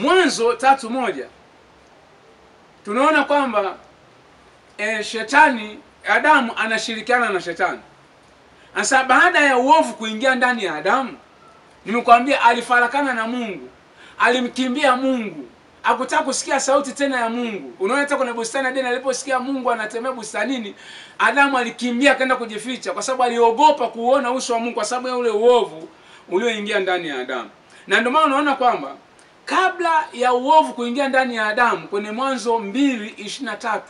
Mwanzo 3:1 tunaona kwamba shetani, Adamu anashirikiana na shetani. Sasa baada ya uovu kuingia ndani ya Adamu, nimekwambia alifarakana na Mungu, alimkimbia Mungu, hakutaka kusikia sauti tena ya Mungu. Unaona hata kwenye bustani Edeni aliposikia Mungu anatembea bustanini, Adamu alikimbia akaenda kujificha kwa sababu aliogopa kuona uso wa Mungu kwa sababu ya ule uovu ulioingia ndani ya Adamu. Na ndio maana unaona kwamba kabla ya uovu kuingia ndani ya Adamu, kwenye Mwanzo 2:23,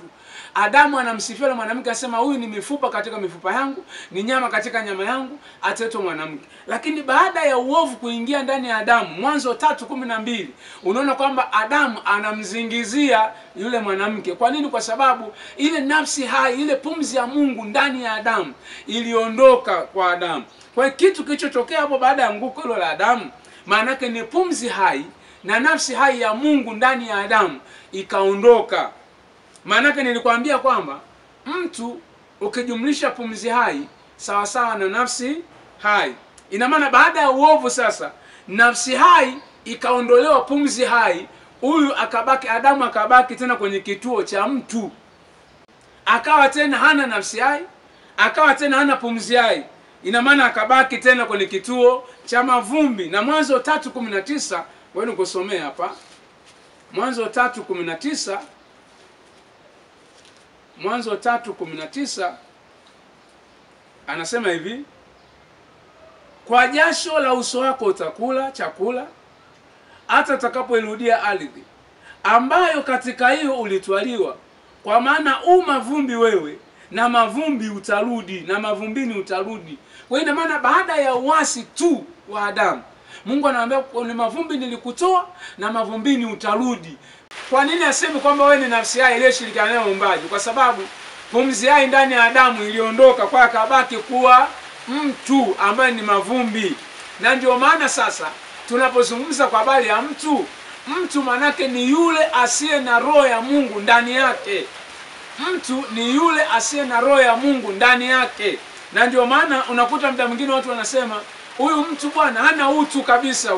Adamu anamsifia yule mwanamke, asema huyu ni mifupa katika mifupa yangu, ni nyama katika nyama yangu, ataitwa mwanamke. Lakini baada ya uovu kuingia ndani ya Adamu, Mwanzo 3:12, unaona kwamba Adamu anamzingizia yule mwanamke. Kwa nini? Kwa sababu ile nafsi hai, ile pumzi ya Mungu ndani ya Adamu iliondoka kwa Adamu. Kwa hiyo kitu kilichotokea hapo baada ya anguko hilo la Adamu, maana yake ni pumzi hai na nafsi hai ya Mungu ndani ya Adamu ikaondoka. Maana nilikwambia kwamba mtu ukijumlisha pumzi hai sawa sawa na nafsi hai. Ina maana baada ya uovu sasa nafsi hai ikaondolewa, pumzi hai, huyu akabaki, Adamu akabaki tena kwenye kituo cha mtu. Akawa tena hana nafsi hai, akawa tena hana pumzi hai. Ina maana akabaki tena kwenye kituo cha mavumbi. Na Mwanzo 3:19, wewe nikusomea hapa. Mwanzo 3:19, Mwanzo 3:19 anasema hivi: kwa jasho la uso wako utakula chakula hata utakapoirudia ardhi ambayo katika hiyo ulitwaliwa, kwa maana mavumbi wewe, na mavumbi utarudi, na mavumbini utarudi. Kwa hiyo ina maana baada ya uasi tu wa Adamu, Mungu anamwambia ni mavumbi nilikutoa na mavumbini utarudi. Kwa nini aseme kwamba wewe ni nafsi hai iliyoshirikiana na Muumbaji? Kwa sababu pumzi hai ndani ya Adamu iliondoka, kwa akabaki kuwa mtu ambaye ni mavumbi. Na ndio maana sasa tunapozungumza kwa habari ya mtu manake ni yule asiye na roho ya Mungu ndani yake. Mtu ni yule asiye na roho ya Mungu ndani yake. Na ndio maana unakuta muda mwingine watu wanasema huyu mtu bwana hana utu kabisa.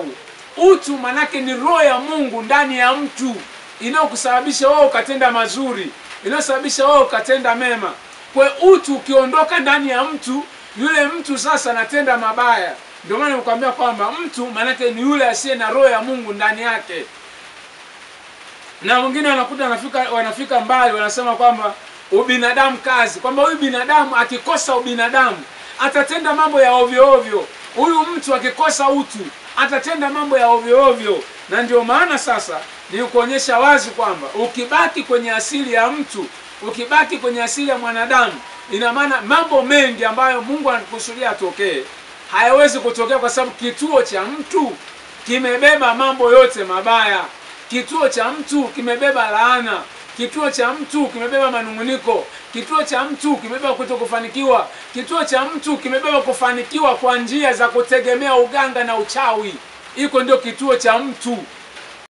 Utu manake ni roho ya Mungu ndani ya mtu, inayokusababisha wewe ukatenda mazuri, inayosababisha wewe ukatenda mema. Kwa utu ukiondoka ndani ya mtu, yule mtu sasa anatenda mabaya. Ndio maana nikwambia kwamba mtu manake ni yule asiye na roho ya Mungu ndani yake. Na wengine wanakuta wanafika mbali, wanasema kwamba ubinadamu kazi, kwamba huyu binadamu akikosa ubinadamu atatenda mambo ya ovyo ovyo. Huyu mtu akikosa utu atatenda mambo ya ovyo ovyo. Na ndio maana sasa ni kuonyesha wazi kwamba ukibaki kwenye asili ya mtu, ukibaki kwenye asili ya mwanadamu, ina maana mambo mengi ambayo Mungu anakusudia atokee hayawezi kutokea, kwa sababu kituo cha mtu kimebeba mambo yote mabaya. Kituo cha mtu kimebeba laana, kituo cha mtu kimebeba manunguniko, kituo cha mtu kimebeba kutokufanikiwa, kituo cha mtu kimebeba kufanikiwa kwa njia za kutegemea uganga na uchawi. Iko ndio kituo cha mtu.